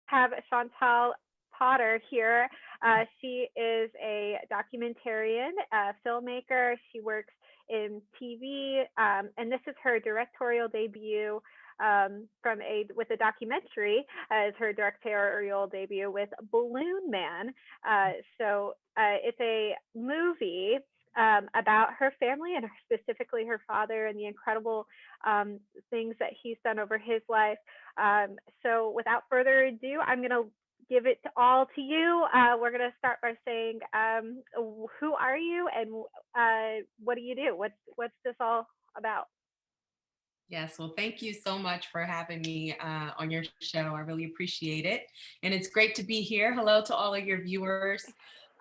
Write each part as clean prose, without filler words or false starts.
have Chantal Potter here. She is a documentarian, a filmmaker. She works in TV, and this is her directorial debut from a with a documentary as her directorial debut with Balloon Man. It's a movie about her family and specifically her father and the incredible things that he's done over his life. So without further ado, I'm going to give it all to you. We're going to start by saying, who are you and what do you do? What's this all about? Yes, well, thank you so much for having me on your show. I really appreciate it. And it's great to be here. Hello to all of your viewers.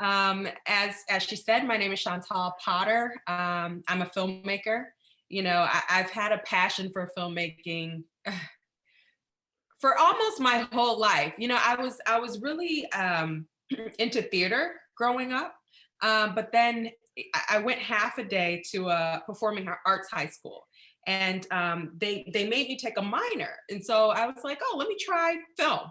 As she said, my name is Chantal Potter. I'm a filmmaker. I've had a passion for filmmaking for almost my whole life. I was really into theater growing up, but then I went half a day to a performing arts high school, and they made me take a minor, and so I was like, oh, let me try film.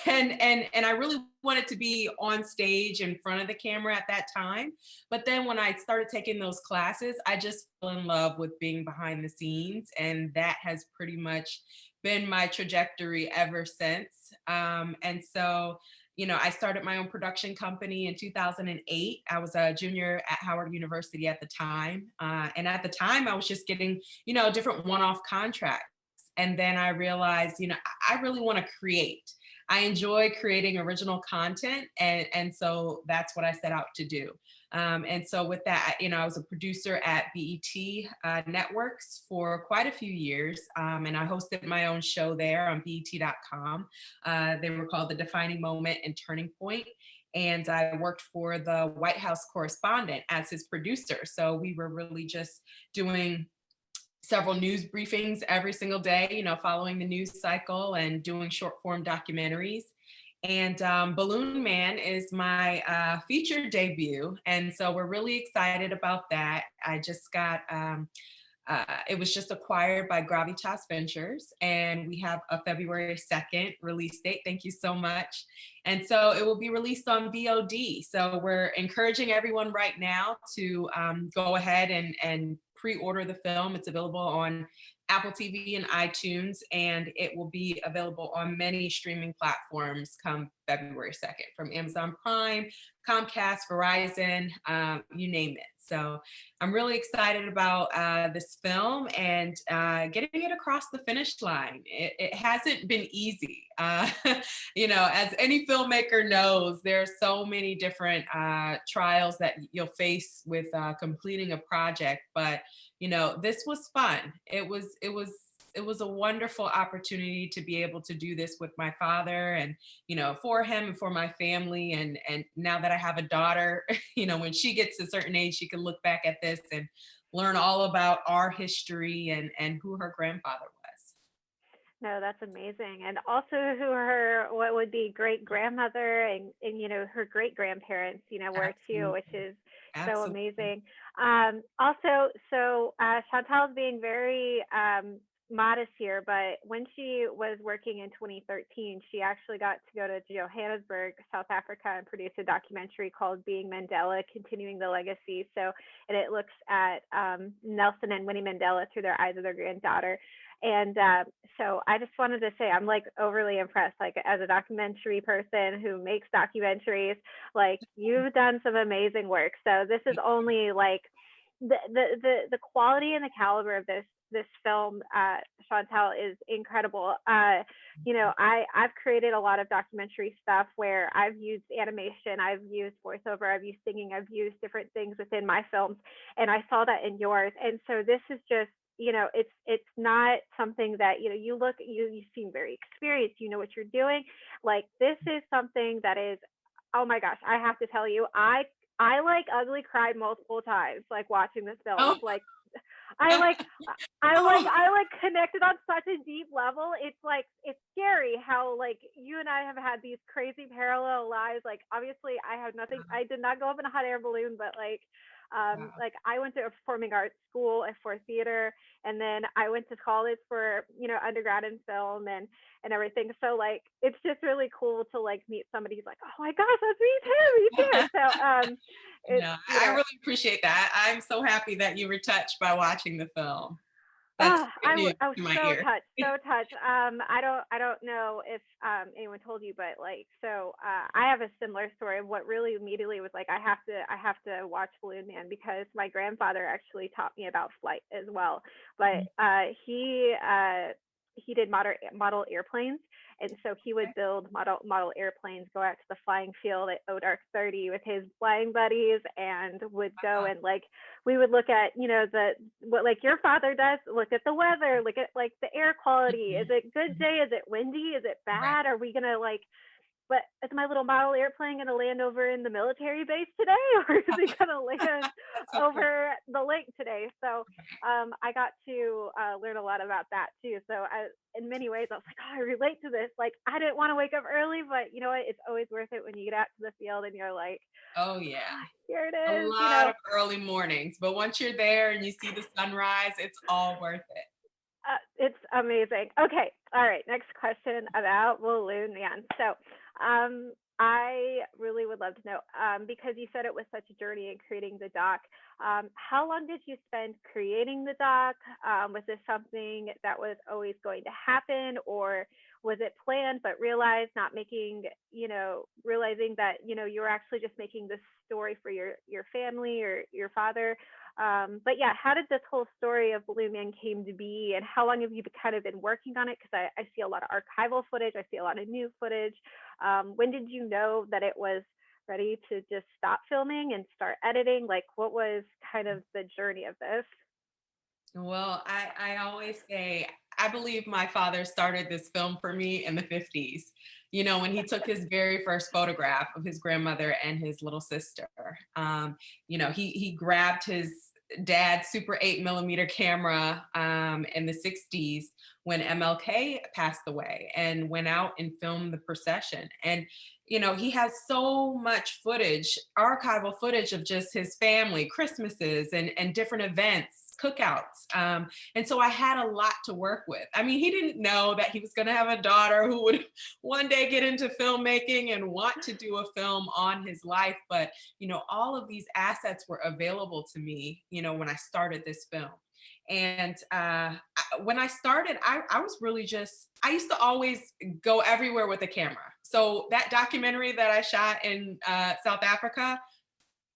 And I really wanted to be on stage in front of the camera at that time. But then when I started taking those classes, I just fell in love with being behind the scenes, and that has pretty much been my trajectory ever since. And so, I started my own production company in 2008. I was a junior at Howard University at the time. And at the time, I was just getting, different one off contracts. And then I realized, I really want to create. I enjoy creating original content. And so that's what I set out to do. And so with that, I was a producer at BET Networks for quite a few years. And I hosted my own show there on BET.com. They were called The Defining Moment and Turning Point. And I worked for the White House correspondent as his producer. So we were really just doing several news briefings every single day, following the news cycle and doing short form documentaries. And Balloon Man is my feature debut. And so we're really excited about that. I just got, it was just acquired by Gravitas Ventures, and we have a February 2nd release date. Thank you so much. And so it will be released on VOD. So we're encouraging everyone right now to go ahead and pre-order the film. It's available on Apple TV and iTunes, and it will be available on many streaming platforms come February 2nd, from Amazon Prime, Comcast, Verizon, you name it. So I'm really excited about this film and getting it across the finish line. It hasn't been easy. As any filmmaker knows, there are so many different trials that you'll face with completing a project, but this was fun. It was a wonderful opportunity to be able to do this with my father and, for him and for my family. And now that I have a daughter, when she gets a certain age, she can look back at this and learn all about our history and who her grandfather was. No, that's amazing. And also who her, what would be great grandmother and her great grandparents, were too, Absolutely. which is so Absolutely. amazing. Chantal is being very modest here, but when she was working in 2013, she actually got to go to Johannesburg, South Africa, and produce a documentary called Being Mandela, Continuing the Legacy. And it looks at Nelson and Winnie Mandela through their eyes of their granddaughter. And so I just wanted to say I'm like overly impressed, like as a documentary person who makes documentaries, like you've done some amazing work. So this is only like the quality and the caliber of this film, Chantal, is incredible. I've created a lot of documentary stuff where I've used animation, I've used voiceover, I've used singing, I've used different things within my films, and I saw that in yours. And so this is just, it's not something that, you seem very experienced, you know what you're doing. Like this is something that is, oh my gosh, I have to tell you, I like ugly cried multiple times, like watching this film. Oh, Like I like oh, I like connected on such a deep level. It's like it's scary how like you and I have had these crazy parallel lives. Like obviously I have nothing, I did not go up in a hot air balloon, but like Wow. Like I went to a performing arts school for theater, and then I went to college for, undergrad in film and everything. So like it's just really cool to like meet somebody who's like, oh my gosh, that's me too, me too. So it's No, I really appreciate that. I'm so happy that you were touched by watching the film. That's Oh, good news I was to my so ear. touched, so touched. I don't know if anyone told you, but like, so I have a similar story of what really immediately was like, I have to watch Balloon Man because my grandfather actually taught me about flight as well. But he did model airplanes, and so he would build model airplanes, go out to the flying field at Odark 30 with his flying buddies, and would go and like we would look at the what like your father does, look at the weather, look at like the air quality, is Mhm, it good mhm. day, is it windy, is it Right. bad, are we gonna like, but is my little model airplane gonna land over in the military base today or is it gonna land That's so cool. over the lake today? So I got to learn a lot about that too. So in many ways I was like, oh, I relate to this, like I didn't want to wake up early, but you know what, it's always worth it when you get out to the field and you're like, Oh, yeah. oh, here it A is, lot of early mornings, but once you're there and you see the sunrise, it's all worth it. It's amazing. Okay. All right. Next question about Balloon Man. So, I really would love to know, because you said it was such a journey in creating the doc. How long did you spend creating the doc? Was this something that was always going to happen, or was it planned but realized not making, realizing that you were actually just making this story for your family or your father? But yeah, how did this whole story of Balloon Man came to be, and how long have you kind of been working on it? Because I see a lot of archival footage, I see a lot of new footage. When did you know that it was ready to just stop filming and start editing? Like, what was kind of the journey of this? Well, I always say, I believe my father started this film for me in the 50s, when he took his very first photograph of his grandmother and his little sister. He grabbed his dad's Super 8 millimeter camera in the 60s when MLK passed away and went out and filmed the procession. And he has so much footage, archival footage of just his family, Christmases and different events, cookouts. And so I had a lot to work with. I mean, he didn't know that he was going to have a daughter who would one day get into filmmaking and want to do a film on his life. But, all of these assets were available to me, when I started this film. And when I started, I was really just, I used to always go everywhere with a camera. So that documentary that I shot in South Africa,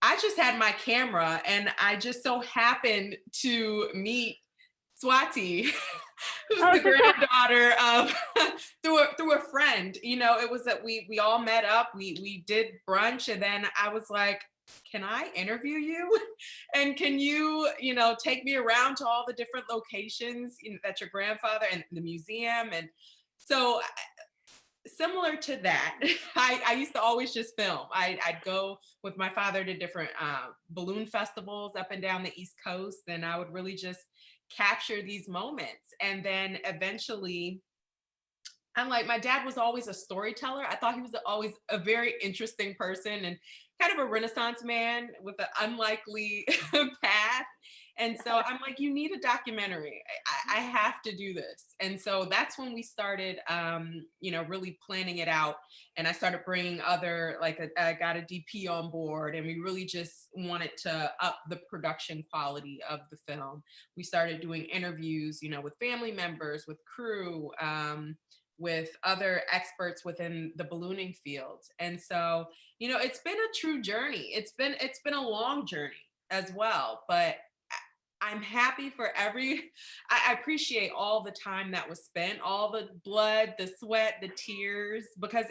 I just had my camera and I just so happened to meet Swati, who's Oh, the granddaughter of through a friend. It was that we all met up, we did brunch, and then I was like, can I interview you? And can you, take me around to all the different locations, that your grandfather and the museum. And so similar to that, I used to always just film. I'd go with my father to different balloon festivals up and down the East Coast, and I would really just capture these moments. And then eventually, I'm like, my dad was always a storyteller. I thought he was always a very interesting person and kind of a Renaissance man with an unlikely path. And so I'm like, you need a documentary. I have to do this. And so that's when we started, really planning it out. And I started bringing other, like, I got a DP on board, and we really just wanted to up the production quality of the film. We started doing interviews, with family members, with crew, with other experts within the ballooning field. And so, it's been a true journey. It's been a long journey as well, but I'm happy for I appreciate all the time that was spent, all the blood, the sweat, the tears, because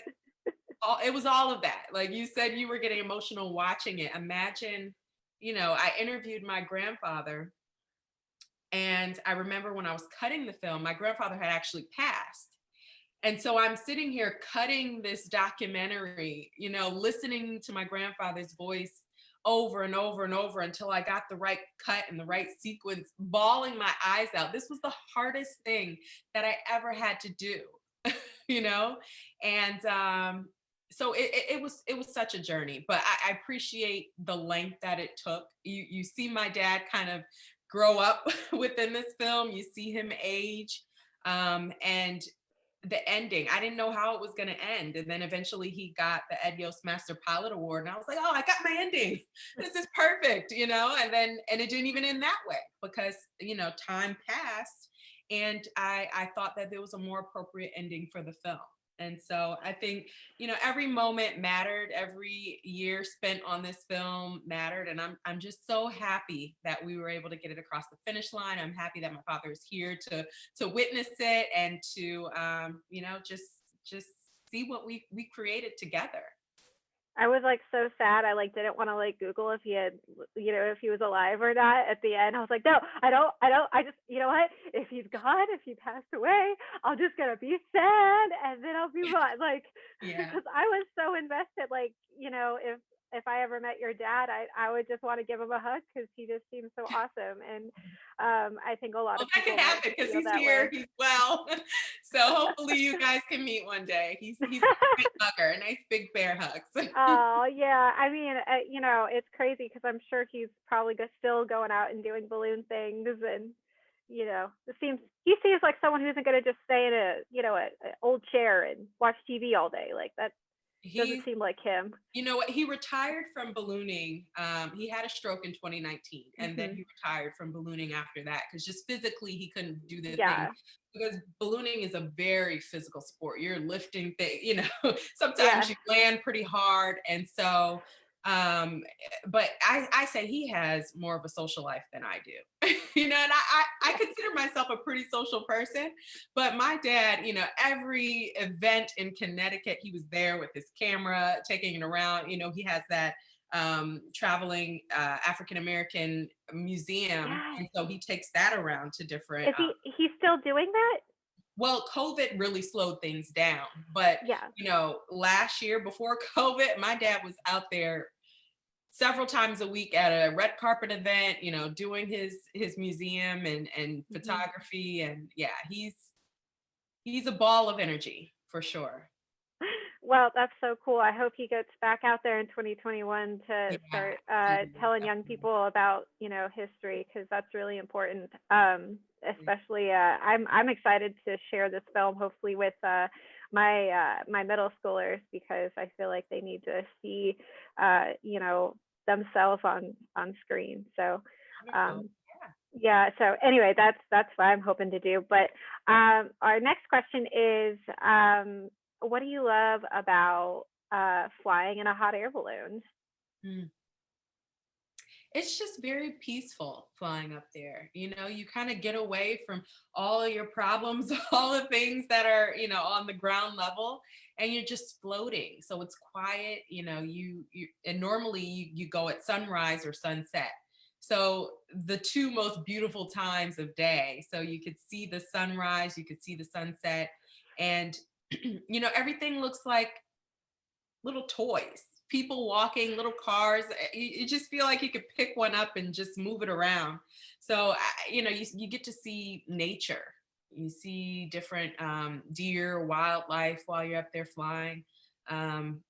it was all of that. Like you said, you were getting emotional watching it. Imagine, I interviewed my grandfather, and I remember when I was cutting the film, my grandfather had actually passed. And so I'm sitting here cutting this documentary, listening to my grandfather's voice over and over and over until I got the right cut and the right sequence, bawling my eyes out. This was the hardest thing that I ever had to do, you know? And So it was such a journey, but I appreciate the length that it took. You see my dad kind of grow up within this film. You see him age, and the ending. I didn't know how it was going to end, and then eventually he got the Ed Yost Master Pilot Award, and I was like, oh, I got my ending. This is perfect, you know. And it didn't even end that way because time passed, and I thought that there was a more appropriate ending for the film. And so I think, every moment mattered. Every year spent on this film mattered. And I'm just so happy that we were able to get it across the finish line. I'm happy that my father is here to witness it and to just see what we created together. I was like so sad. I like didn't want to like Google if he had, if he was alive or not at the end. I was like, no, I don't. I just, you know what? If he's gone, if he passed away, I'm just gonna be sad and then I'll move on. Like, Yeah. because I was so invested. Like, if I ever met your dad, I would just want to give him a hug because he just seems so awesome. And I think a lot Well, of that could people might happen because feel he's that here. way. He's well. So hopefully you guys can meet one day. He's a great hugger, a nice big bear hugs. Oh yeah, I mean, it's crazy because I'm sure he's probably still going out and doing balloon things, and he seems like someone who isn't going to just stay in a old chair and watch TV all day. Like that doesn't He's seem like him. You know what? He retired from ballooning. He had a stroke in 2019, and then Hmm. he retired from ballooning after that because just physically he couldn't do the thing. Yeah, Because ballooning is a very physical sport. You're lifting things, yeah. sometimes you land pretty hard. And so, but I say he has more of a social life than I do. And I consider myself a pretty social person, but my dad, every event in Connecticut, he was there with his camera, taking it around. He has that traveling African American museum, Yeah. and so he takes that around to different. Is he's still doing that? Well, COVID really slowed things down, but Yeah. last year before COVID, my dad was out there several times a week at a red carpet event, doing his museum and Hmm. photography, and yeah, he's a ball of energy for sure. Well, that's so cool. I hope he gets back out there in 2021 to Yeah, start absolutely, telling young definitely. people about history because that's really important. Especially, I'm excited to share this film hopefully with my middle schoolers because I feel like they need to see themselves on screen. So Wonderful. um, yeah. So anyway, that's what I'm hoping to do. But our next question is, what do you love about flying in a hot air balloon? Mm. It's just very peaceful flying up there. You kind of get away from all of your problems, all the things that are, on the ground level, and you're just floating. So it's quiet, you and normally you go at sunrise or sunset. So the two most beautiful times of day. So you could see the sunrise, you could see the sunset, and everything looks like little toys, people walking, little cars. You just feel like you could pick one up and just move it around. So, you get to see nature. You see different deer, wildlife while you're up there flying. Um,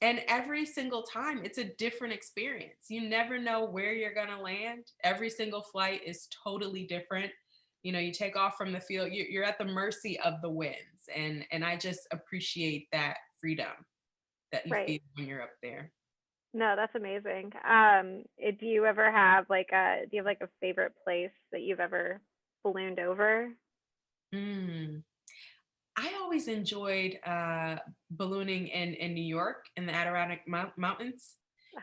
and every single time, it's a different experience. You never know where you're going to land. Every single flight is totally different. You take off from the field, you're at the mercy of the winds. And I just appreciate that freedom that you Right. feel when you're up there. No, that's amazing. Do you ever have do you have like a favorite place that you've ever ballooned over? Mm. I always enjoyed ballooning in New York in the Adirondack Mountains.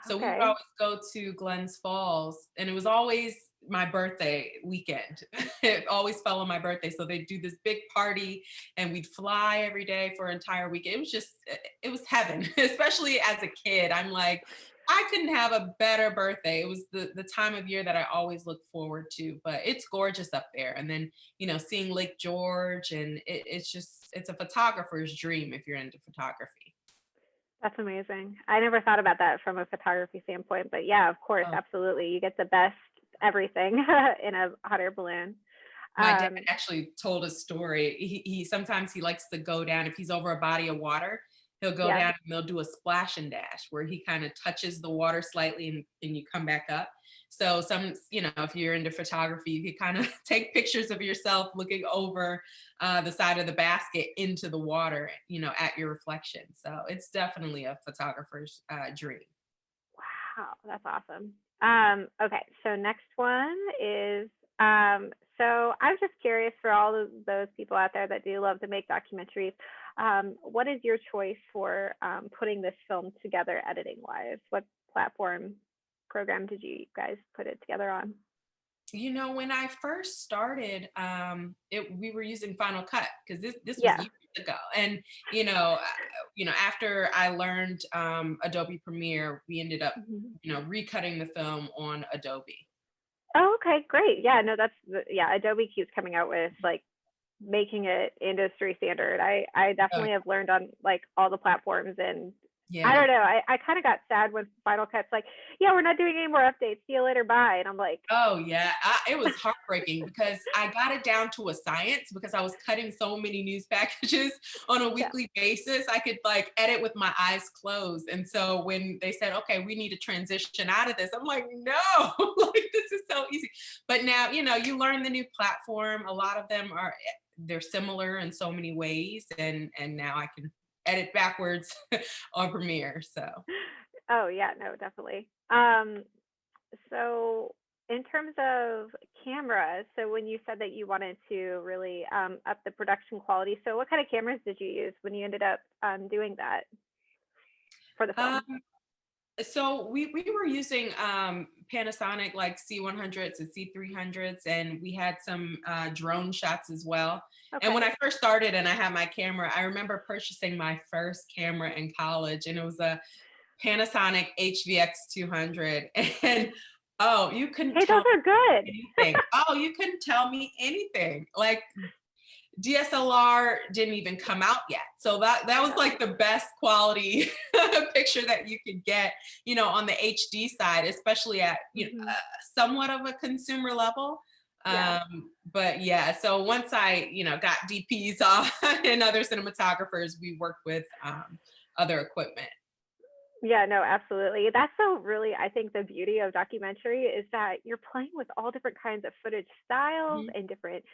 So we would Okay. always go to Glens Falls, and it was always my birthday weekend. It always fell on my birthday. So they'd do this big party, and we'd fly every day for an entire week. It was heaven, especially as a kid. I'm like, I couldn't have a better birthday. It was the time of year that I always look forward to, but it's gorgeous up there. And then, seeing Lake George, and it's a photographer's dream if you're into photography. That's amazing. I never thought about that from a photography standpoint, but yeah, of course, Oh, absolutely. You get the best everything in a hot air balloon. my dad Um, actually told a story. He sometimes he likes to go down if he's over a body of water. he'll go Yeah. down and they'll do a splash and dash where he kind of touches the water slightly and you come back up. So some, if you're into photography, you can kind of take pictures of yourself looking over the side of the basket into the water, at your reflection. So it's definitely a photographer's dream. Wow, that's awesome. Okay, so next one is so I'm just curious for all of those people out there that do love to make documentaries. What is your choice for putting this film together, editing wise? What platform program did you guys put it together on? When I first started, we were using Final Cut because this was Yeah. years ago, and after I learned Adobe Premiere, we ended up Mhm. recutting the film on Adobe. Oh, okay, great. Yeah, no, yeah. Adobe keeps coming out with like making it industry standard. I Oh, definitely have learned on like all the platforms, and I yeah. don't know. I kind of got sad when Final Cut's like, yeah, we're not doing any more updates. See you later, bye. And I'm like, Oh yeah, it was heartbreaking because I got it down to a science because I was cutting so many news packages on a yeah, weekly basis. I could like edit with my eyes closed. And so when they said, okay, we need to transition out of this, I'm like, no, like this is so easy. But now, you learn the new platform. A lot of them they're similar in so many ways. And now I can edit backwards on Premiere. So oh yeah, no, definitely. So in terms of cameras, so when you said that you wanted to really up the production quality, so what kind of cameras did you use when you ended up doing that for the um film? So we were using Panasonic like C100s and C300s, and we had some drone shots as well. And when Okay. I first started and I had my camera, I remember purchasing my first camera in college, and it was a Panasonic HVX 200. And oh, you couldn't Hey, tell those are good. me anything. Oh, you couldn't tell me anything. Like DSLR didn't even come out yet. So that was like the best quality picture that you could get, on the HD side, especially at Mhm. somewhat of a consumer level. Yeah. But yeah, so once I, got DPs off and other cinematographers, we worked with other equipment. Yeah, no, absolutely. That's so really, I think the beauty of documentary is that you're playing with all different kinds of footage styles Mhm. and different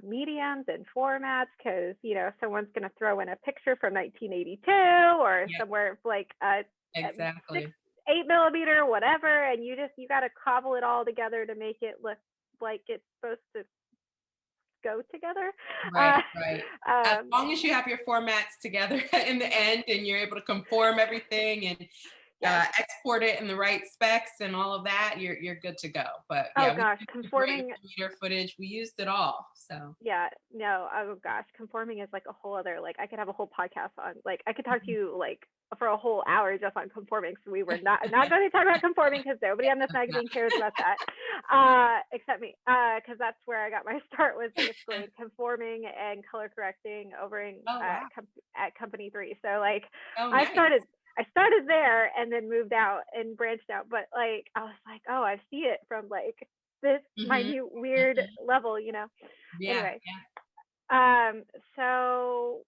mediums and formats because, someone's going to throw in a picture from 1982 or Yeah, somewhere like a six, exactly. 8 millimeter, whatever. And you got to cobble it all together to make it look like it's supposed to go together. Right, Uh, right. As um, long as you have your formats together in the end and you're able to conform everything and yes. export it in the right specs and all of that, you're good to go. But Oh yeah, we gosh, used the great conforming. millimeter footage. We used it all. So Yeah, no, oh gosh, conforming is like a whole other, like I could have a whole podcast on, like I could talk to you like for a whole hour just on conforming. So we were not going to talk about conforming because nobody on this magazine cares about that, except me, because that's where I got my start was basically conforming and color correcting over in oh wow. at Company 3. So like Oh I nice. started I started there and then moved out and branched out, but like I was like, oh, I see it from like this Hmm. minute weird Hmm. level. Yeah, Anyway, yeah. so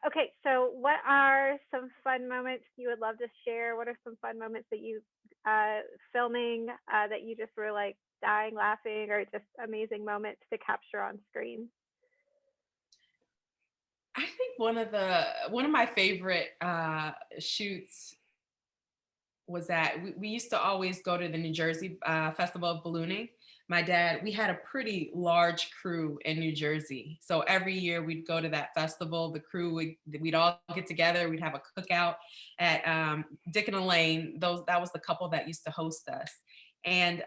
okay, so what are some fun moments you would love to share? What are some fun moments that you uh filming that you just were like dying laughing or just amazing moments to capture on screen? I think one of my favorite shoots was that we used to always go to the New Jersey Festival of Ballooning. My dad, we had a pretty large crew in New Jersey. So every year we'd go to that festival. The crew, we'd all get together. We'd have a cookout at Dick and Elaine. That was the couple that used to host us. And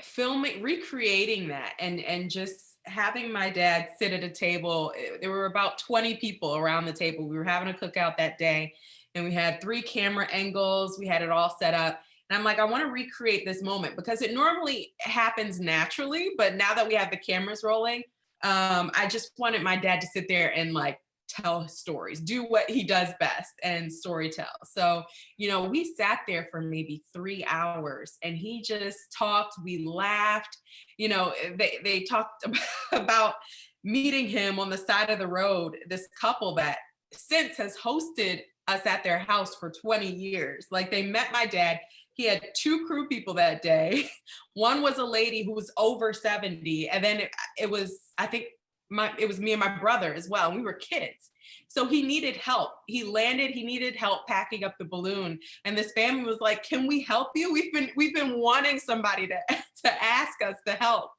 filming, recreating that and just having my dad sit at a table. There were about 20 people around the table. We were having a cookout that day and we had 3 camera angles. We had it all set up. And I'm like, I want to recreate this moment because it normally happens naturally. But now that we have the cameras rolling, I just wanted my dad to sit there and like tell stories, do what he does best and story tell. So, we sat there for maybe 3 hours and he just talked, we laughed, they talked about meeting him on the side of the road, this couple that since has hosted us at their house for 20 years. Like they met my dad. He had two crew people that day. One was a lady who was over 70. And then it was, I think it was me and my brother as well. And we were kids. So he needed help. He landed, he needed help packing up the balloon. And this family was like, can we help you? We've been wanting somebody to, to ask us to help,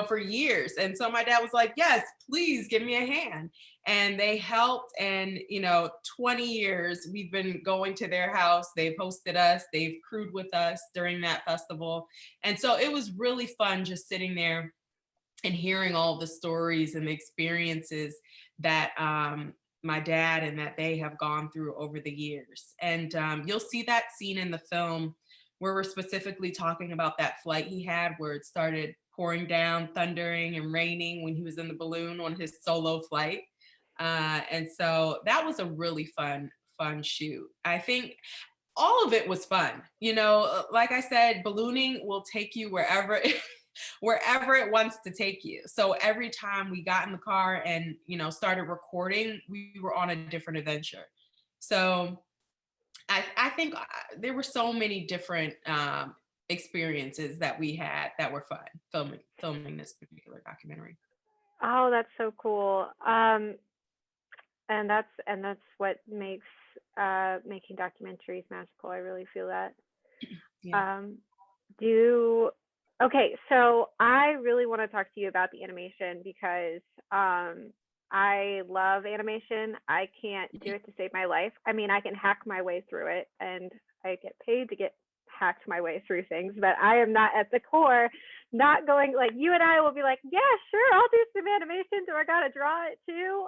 for years. And so my dad was like, yes, please give me a hand. And they helped. And, 20 years we've been going to their house. They've hosted us, they've crewed with us during that festival. And so it was really fun just sitting there and hearing all the stories and the experiences that my dad and that they have gone through over the years. And you'll see that scene in the film where we're specifically talking about that flight he had where it started pouring down, thundering and raining when he was in the balloon on his solo flight. And so that was a really fun shoot. I think all of it was fun. Like I said, ballooning will take you wherever wherever it wants to take you. So every time we got in the car and, started recording, we were on a different adventure. So I think there were so many different experiences that we had that were fun filming this particular documentary. Oh, that's so cool. And that's what makes making documentaries magical. I really feel that. Yeah. Okay, so I really want to talk to you about the animation because I love animation. I can't do it to save my life. I mean, I can hack my way through it, and I get paid to get hacked my way through things, but I am not at the core, not going like you and I will be like, yeah, sure, I'll do some animation. Do I got to draw it too?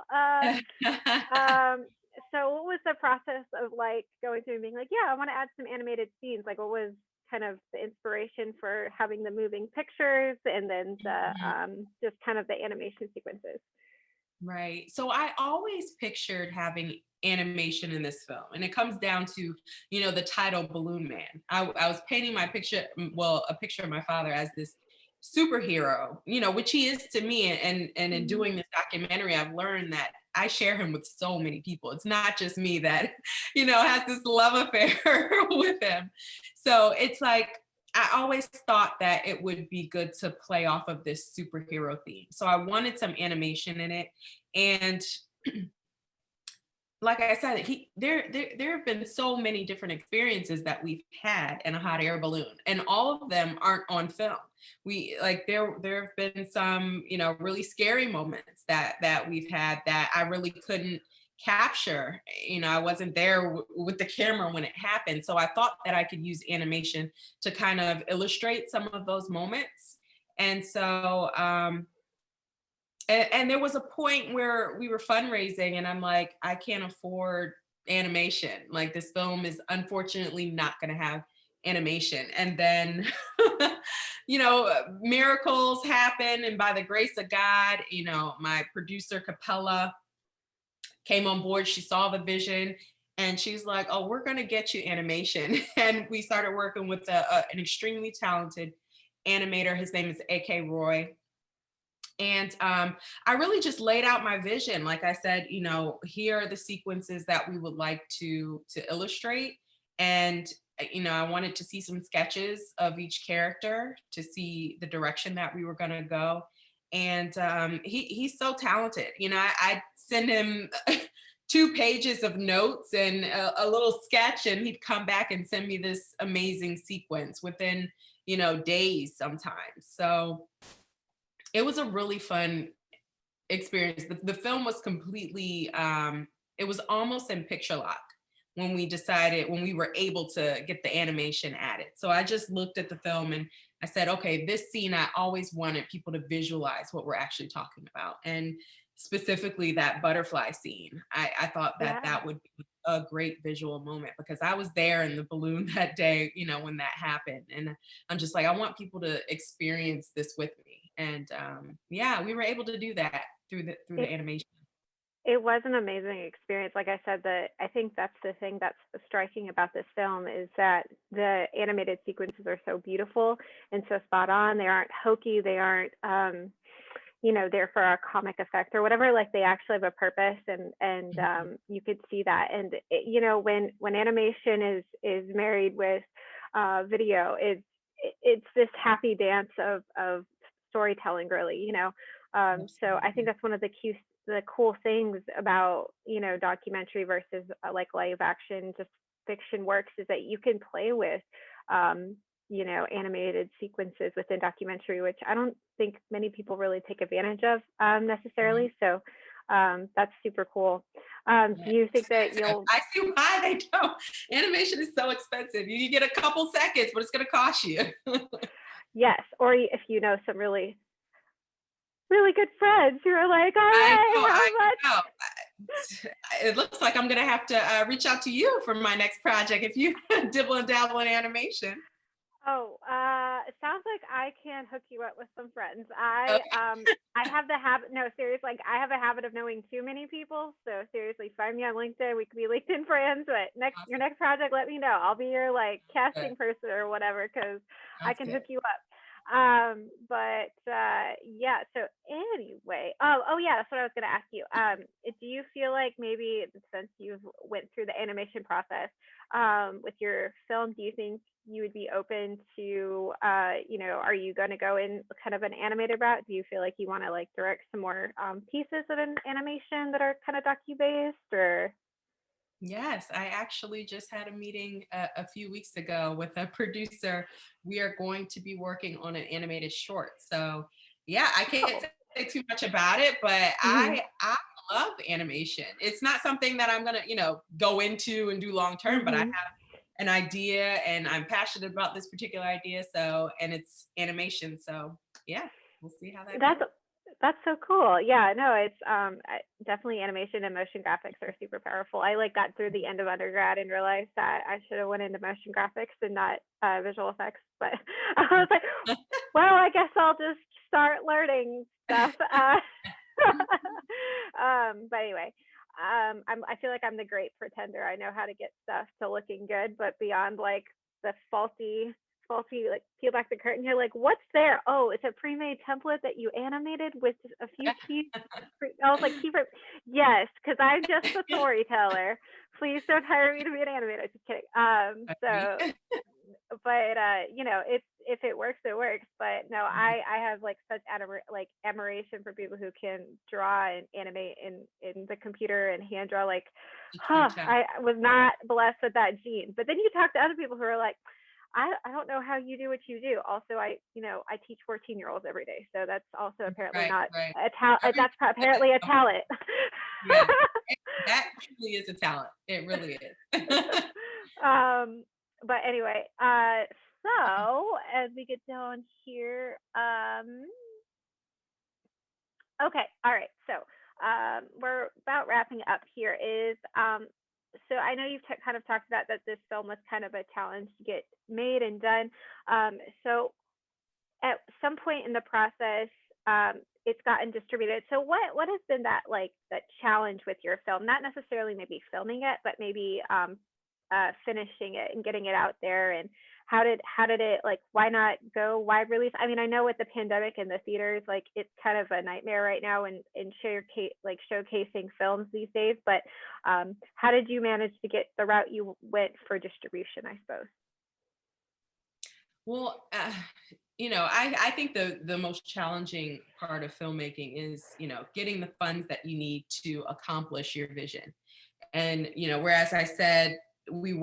So what was the process of like going through and being like, yeah, I want to add some animated scenes? Like, what was kind of the inspiration for having the moving pictures and then the just kind of the animation sequences? Right. So I always pictured having animation in this film, and it comes down to, the title Balloon Man. I was painting my picture, well, a picture of my father as this superhero, which he is to me. And in doing this documentary, I've learned that I share him with so many people. It's not just me that, has this love affair with him. So it's like I always thought that it would be good to play off of this superhero theme. So I wanted some animation in it. And like I said, there have been so many different experiences that we've had in a hot air balloon, and all of them aren't on film. We like there have been some, really scary moments that we've had that I really couldn't capture. I wasn't there with the camera when it happened. So I thought that I could use animation to kind of illustrate some of those moments. And so and there was a point where we were fundraising and I'm like, I can't afford animation. Like this film is unfortunately not going to have animation. And then, miracles happen. And by the grace of God, my producer Capella came on board. She saw the vision and she's like, oh, we're going to get you animation. And we started working with an extremely talented animator. His name is A.K. Roy. And I really just laid out my vision. Like I said, here are the sequences that we would like to illustrate. And, I wanted to see some sketches of each character to see the direction that we were going to go. And he's so talented. I send him 2 pages of notes and a little sketch, and he'd come back and send me this amazing sequence within, days sometimes. So it was a really fun experience. The film was completely, it was almost in picture lock when we were able to get the animation added. So I just looked at the film and I said, okay, this scene, I always wanted people to visualize what we're actually talking about. And specifically that butterfly scene, I thought that would be a great visual moment because I was there in the balloon that day, when that happened. And I'm just like, I want people to experience this with me. And we were able to do that through the animation. It was an amazing experience. Like I said, I think that's the thing that's striking about this film is that the animated sequences are so beautiful and so spot on. They aren't hokey. They aren't, there for a comic effect or whatever. Like they actually have a purpose, and you could see that. And when animation is married with video, it's this happy dance of storytelling, really. So I think Absolutely. that's one of the cool things about documentary versus like live action just fiction works is that you can play with um animated sequences within documentary, which I don't think many people really take advantage of Mhm. necessarily. So that's super cool. Yeah, Do you think that expensive. you'll? I see why they don't. Animation is so expensive. You get a couple seconds, but it's going to cost you. Yes, or if you know some really really good friends who are like, all I right, know, how I much? know. It looks like I'm going to have to reach out to you for my next project if you dibble and dabble in animation. Oh, it sounds like I can hook you up with some friends. Okay. I have the habit. No, seriously, like I have a habit of knowing too many people. So seriously, find me on LinkedIn. We could be LinkedIn friends. But your Awesome. next project, let me know. I'll be your like Good. casting person or whatever, because I Sounds can good. hook you up. But yeah. So anyway, oh yeah, that's what I was gonna ask you. Do you feel like maybe since you've went through the animation process with your film, do you think you would be open to, are you going to go in kind of an animated route? Do you feel like you want to like direct some more pieces of an animation that are kind of docu based, or? Yes, I actually just had a meeting a few weeks ago with a producer. We are going to be working on an animated short. So, yeah, I can't Oh, say too much about it, but mm-hmm, I love animation. It's not something that I'm gonna, go into and do long term, but I mm-hmm. have an idea and I'm passionate about this particular idea. So, and it's animation. So, yeah, we'll see how that That's goes. that's so cool. Yeah, no, it's definitely animation and motion graphics are super powerful. I like got through the end of undergrad and realized that I should have went into motion graphics and not visual effects. But I was like, well, I guess I'll just start learning stuff. But anyway, I feel like I'm the great pretender. I know how to get stuff to looking good, but beyond like the faulty, like peel back the curtain, you're like, what's there? Oh, it's a pre-made template that you animated with a few keys. I was like, yes, because I'm just a storyteller. Please don't hire me to be an animator. Just kidding. So but it's if it works, it works. But no, I have like such admiration for people who can draw and animate in the computer and hand draw. Like, A true talent. I was not blessed with that gene. But then you talk to other people who are like, I don't know how you do what you do. Also, I teach 14-year-olds every day, so that's also apparently Right, not right. a talent. Everybody That's apparently a does. talent. Yeah, that truly is a talent. It really is. um, but anyway, so as we get down here, okay, all right. So we're about wrapping up here. So I know you've kind of talked about that this film was kind of a challenge to get made and done. So at some point in the process, it's gotten distributed. So what has been that challenge with your film? Not necessarily maybe filming it, but maybe finishing it and getting it out there. And how did it, like, why not go wide release? I mean, I know with the pandemic and the theaters, like it's kind of a nightmare right now and showcasing films these days. But how did you manage to get the route you went for distribution, I suppose? Well, I think the most challenging part of filmmaking is, getting the funds that you need to accomplish your vision. And, whereas I said we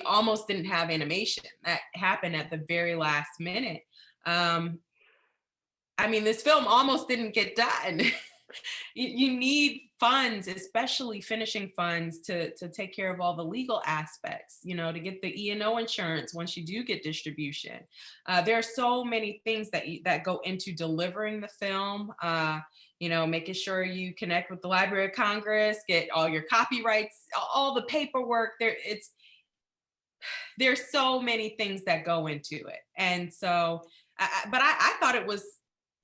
almost didn't have animation that happened at the very last minute. Um, I mean, this film almost didn't get done. You need funds, especially finishing funds, to take care of all the legal aspects, to get the E&O insurance once you do get distribution. There are so many things that go into delivering the film. Making sure you connect with the Library of Congress, get all your copyrights, all the paperwork. There's so many things that go into it, and so, but I thought it was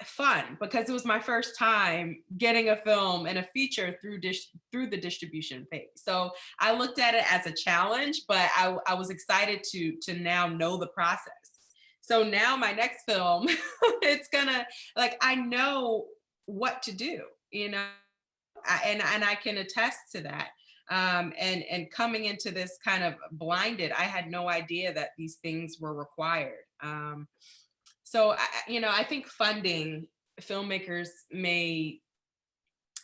fun because it was my first time getting a film and a feature through the distribution phase. So I looked at it as a challenge, but I was excited to now know the process. So now my next film, it's gonna, like, I know what to do, you know, and I can attest to that. And coming into this kind of blinded, I had no idea that these things were required. So you know, I think funding, filmmakers may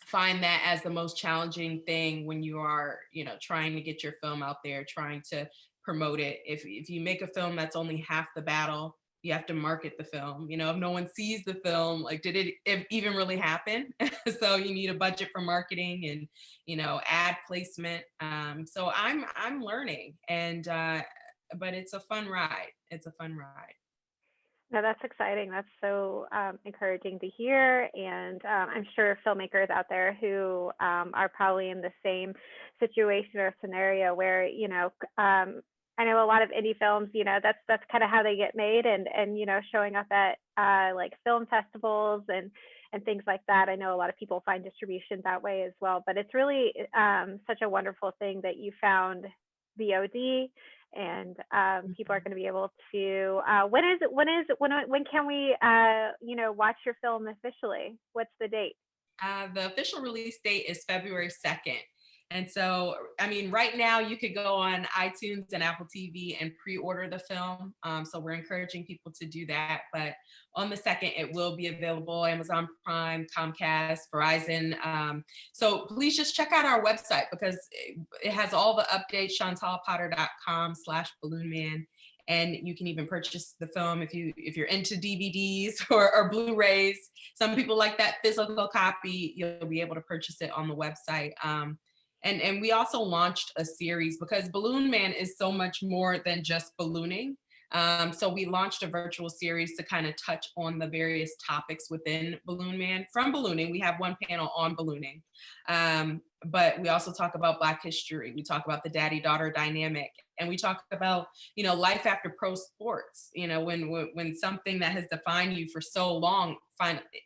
find that as the most challenging thing when you are, you know, trying to get your film out there, trying to promote it. If you make a film, that's only half the battle. You have to market the film. You know, if no one sees the film, like, did it even really happen? So you need a budget for marketing and, you know, ad placement. So I'm learning, and but it's a fun ride. It's a fun ride. No, that's exciting. That's so encouraging to hear. And I'm sure filmmakers out there who are probably in the same situation or scenario where, you know, I know a lot of indie films, you know, that's kind of how they get made, and you know, showing up at like film festivals and things like that. I know a lot of people find distribution that way as well, but it's really such a wonderful thing that you found VOD, and people are going to be able to when can we you know, watch your film officially? What's the date? The official release date is February 2nd. And so, I mean, right now you could go on iTunes and Apple TV and pre-order the film. So we're encouraging people to do that. But on the 2nd, it will be available, Amazon Prime, Comcast, Verizon. So please just check out our website because it has all the updates, chantalpotter.com/balloonman. And you can even purchase the film if you're into DVDs or Blu-rays. Some people like that physical copy. You'll be able to purchase it on the website. And we also launched a series because Balloon Man is so much more than just ballooning. So we launched a virtual series to kind of touch on the various topics within Balloon Man. From ballooning, we have one panel on ballooning, but we also talk about Black history. We talk about the daddy-daughter dynamic, and we talk about, you know, life after pro sports. You know, when something that has defined you for so long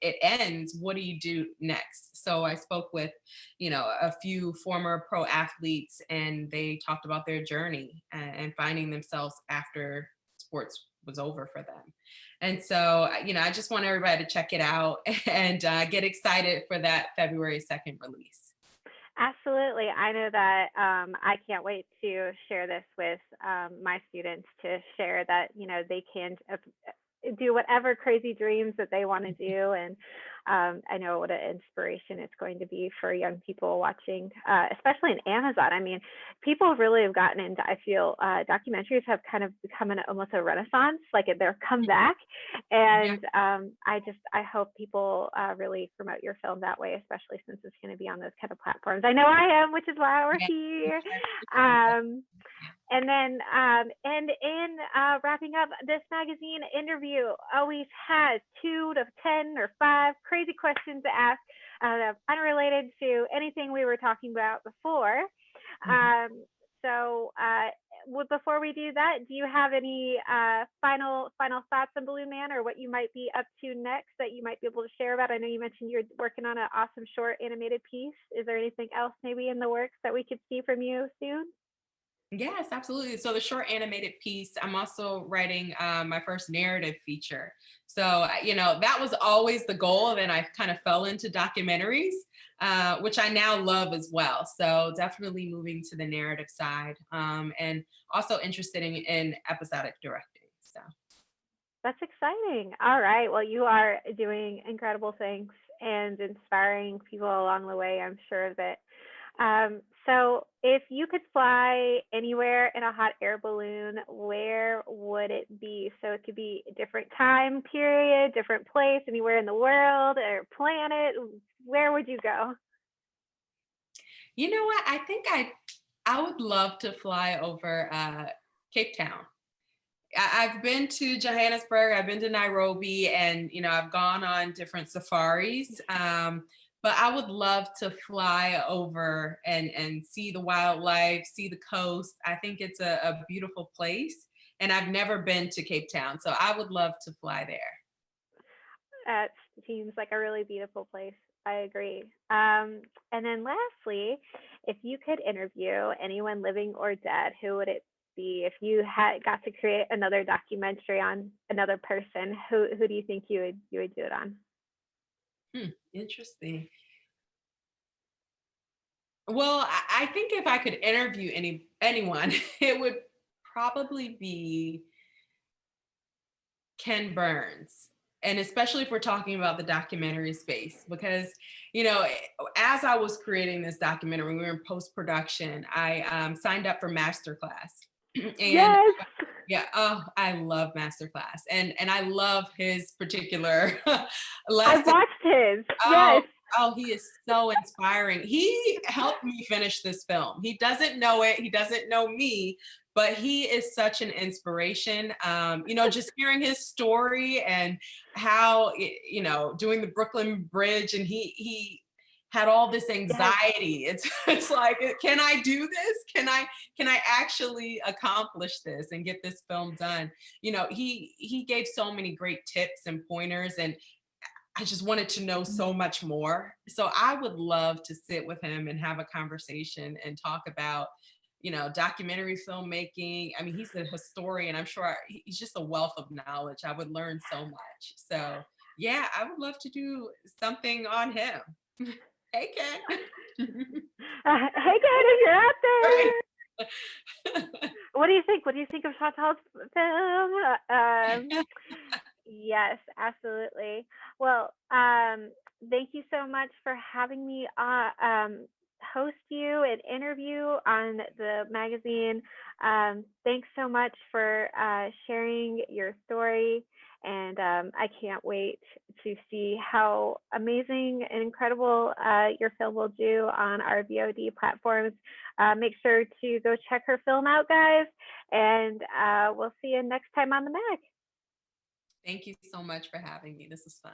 it ends, what do you do next? So I spoke with, you know, a few former pro athletes, and they talked about their journey and finding themselves after sports was over for them. And so, you know, I just want everybody to check it out and get excited for that February 2nd release. Absolutely. I know that I can't wait to share this with my students, to share that, you know, they can do whatever crazy dreams that they want to do. And I know what an inspiration it's going to be for young people watching, especially in Amazon. I mean, people really have gotten into, I feel, documentaries have kind of become almost a renaissance, like they're come back. And I hope people really promote your film that way, especially since it's going to be on those kind of platforms. I know I am, which is why we're here. And then, and in wrapping up, this magazine interview always has 2 to 10 or 5 crazy questions to ask, unrelated to anything we were talking about before. So before we do that, do you have any final thoughts on Balloon Man, or what you might be up to next that you might be able to share about? I know you mentioned you're working on an awesome short animated piece. Is there anything else maybe in the works that we could see from you soon? Yes, absolutely. So the short animated piece, I'm also writing my first narrative feature. So, you know, that was always the goal. And then I kind of fell into documentaries, which I now love as well. So definitely moving to the narrative side, and also interested in episodic directing. So. That's exciting. All right. Well, you are doing incredible things and inspiring people along the way, I'm sure of it. So if you could fly anywhere in a hot air balloon, where would it be? So it could be a different time period, different place, anywhere in the world or planet. Where would you go? You know what? I think I would love to fly over Cape Town. I've been to Johannesburg, I've been to Nairobi, and you know, I've gone on different safaris. But I would love to fly over and see the wildlife, see the coast. I think it's a beautiful place, and I've never been to Cape Town, so I would love to fly there. That seems like a really beautiful place. I agree. And then lastly, if you could interview anyone living or dead, who would it be? If you had got to create another documentary on another person, who do you think you would do it on? Interesting. Well, I think if I could interview anyone, it would probably be Ken Burns. And especially if we're talking about the documentary space, because, as I was creating this documentary, we were in post production, I signed up for Masterclass. And Yes, yeah, oh, I love Masterclass. And I love his particular I've lesson. watched his. Oh, Yes, oh, he is so inspiring. He helped me finish this film. He doesn't know it. He doesn't know me, but he is such an inspiration. Just hearing his story and how, doing the Brooklyn Bridge, and he had all this yes, anxiety. It's like, can I do this? Can I actually accomplish this and get this film done? He gave so many great tips and pointers, and I just wanted to know so much more. So I would love to sit with him and have a conversation and talk about, documentary filmmaking. I mean, he's a historian. I'm sure he's just a wealth of knowledge. I would learn so much. So yeah, I would love to do something on him. Hey, Ken. hey, Ken, if you're out Right. there, what do you think? What do you think of Chantal's film? Yes, absolutely. Well, thank you so much for having me host you and interview on the magazine. Thanks so much for sharing your story. And I can't wait to see how amazing and incredible your film will do on our VOD platforms. Make sure to go check her film out, guys. And we'll see you next time on the Mag. Thank you so much for having me. This was fun.